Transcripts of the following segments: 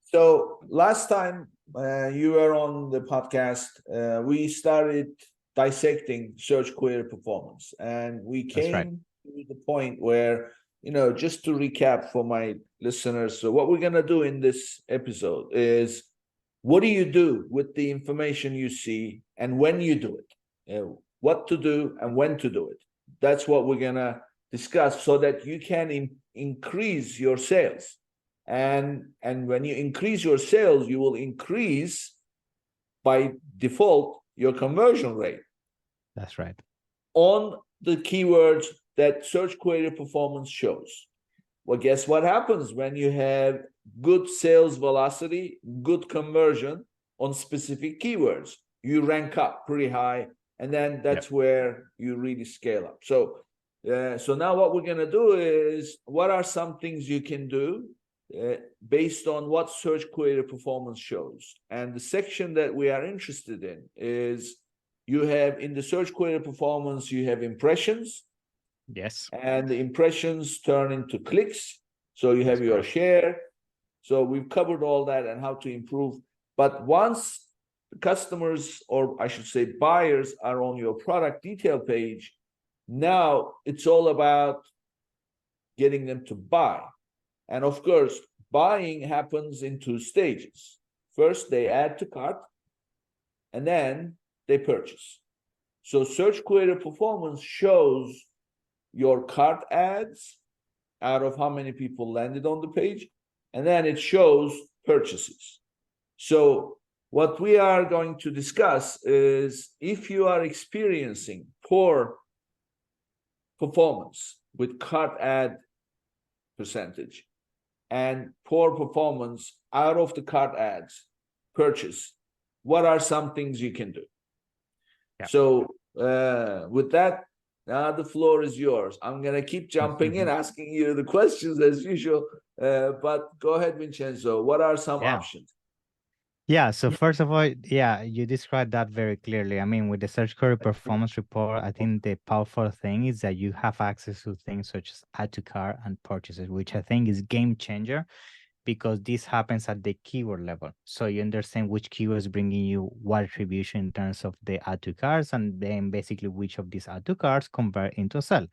So last time you were on the podcast, we started dissecting search query performance, and we That's right. came to the point where, just to recap for my listeners, so what we're going to do in this episode is, what do you do with the information you see and when you do it? What to do and when to do it. That's what we're going to discuss so that you can increase your sales. And when you increase your sales, you will increase by default your conversion rate That's right. on the keywords that search query performance shows. Well, guess what happens when you have good sales velocity, good conversion on specific keywords? You rank up pretty high, and then that's where you really scale up. So now what we're going to do is, what are some things you can do based on what search query performance shows? And the section that we are interested in is, you have in the search query performance, you have impressions. Yes. And the impressions turn into clicks. So you have your share. So we've covered all that and how to improve. But once the customers, or I should say buyers, are on your product detail page, now it's all about getting them to buy. And of course, buying happens in two stages. First, they add to cart, and then they purchase. So search query performance shows your cart ads out of how many people landed on the page, and then it shows purchases. So what we are going to discuss is, if you are experiencing poor performance with cart ad percentage and poor performance out of the cart ads purchase, what are some things you can do? Yeah. So with that, the floor is yours. I'm going to keep jumping in, asking you the questions as usual. But go ahead, Vincenzo. What are some options? Yeah, so first of all, you described that very clearly. I mean, with the search query performance report, I think the powerful thing is that you have access to things such as add to cart and purchases, which I think is game changer, because this happens at the keyword level. So you understand which keywords bringing you what attribution in terms of the add to carts, and then basically which of these add to carts convert into a sell.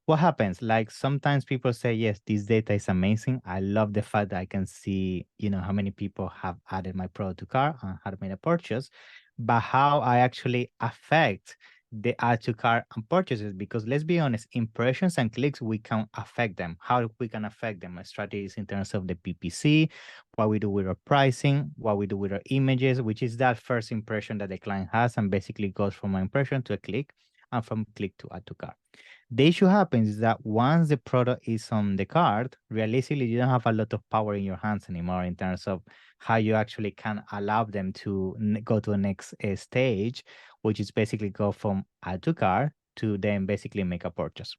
What happens? Like, sometimes people say, yes, this data is amazing. I love the fact that I can see, how many people have added my product to cart and had made a purchase, but how I actually affect the add to cart and purchases, because let's be honest, impressions and clicks, we can affect them. How we can affect them? Strategies in terms of the PPC, what we do with our pricing, what we do with our images, which is that first impression that the client has, and basically goes from an impression to a click, and from click to add to cart. The issue happens is that once the product is on the cart, realistically, you don't have a lot of power in your hands anymore in terms of how you actually can allow them to go to the next stage, which is basically go from add to cart to then basically make a purchase.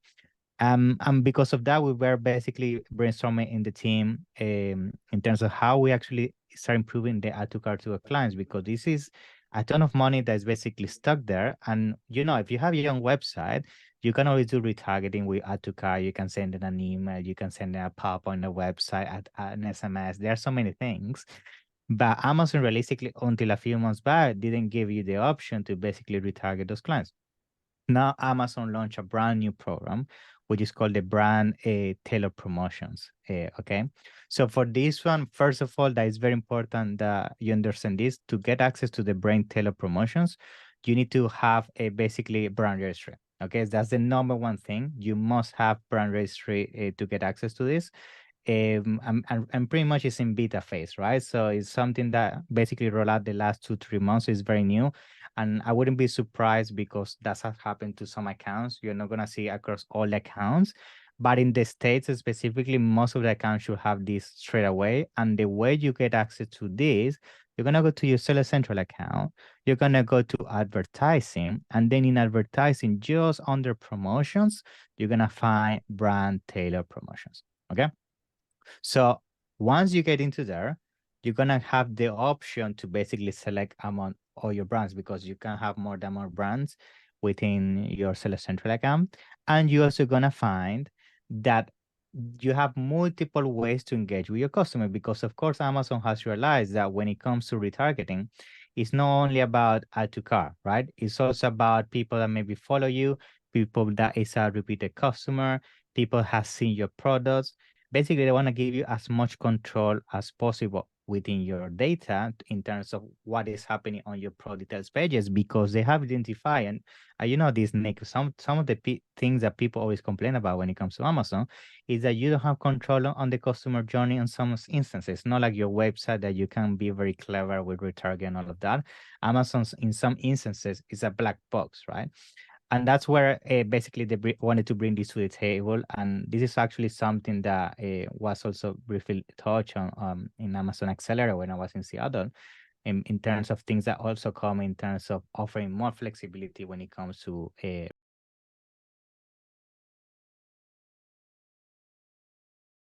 And because of that, we were basically brainstorming in the team in terms of how we actually start improving the add to cart to our clients, because this is a ton of money that's basically stuck there. And, if you have your own website, you can always do retargeting with add to cart. You can send in an email, you can send in a pop on the website, an SMS. There are so many things. But Amazon, realistically, until a few months back, didn't give you the option to basically retarget those clients. Now Amazon launched a brand new program, which is called the brand tailored promotions. Okay. So for this one, first of all, that is very important that you understand this. To get access to the brand tailored promotions, you need to have a basically brand registry. Okay. That's the number one thing. You must have brand registry to get access to this. And pretty much it's in beta phase, right? So it's something that basically rolled out the last 2-3 months. It's very new. And I wouldn't be surprised, because that's has happened to some accounts. You're not going to see across all accounts, but in the States specifically, most of the accounts should have this straight away. And the way you get access to this, you're going to go to your Seller Central account. You're going to go to advertising. And then in advertising, just under promotions, you're going to find brand tailored promotions. Okay. So once you get into there, you're going to have the option to basically select among all your brands, because you can have more than more brands within your Seller Central account. And you're also going to find that you have multiple ways to engage with your customer, because of course Amazon has realized that when it comes to retargeting, it's not only about add to cart, right? It's also about people that maybe follow you, people that is a repeated customer, people have seen your products. Basically, they want to give you as much control as possible within your data in terms of what is happening on your product details pages, because they have identified, and you know this, Nick, some of the things that people always complain about when it comes to Amazon is that you don't have control on the customer journey in some instances. Not like your website that you can be very clever with retargeting and all of that. Amazon's in some instances is a black box, right? And that's where basically they wanted to bring this to the table. And this is actually something that was also briefly touched on in Amazon Accelerator when I was in Seattle, in terms of things that also come in terms of offering more flexibility when it comes to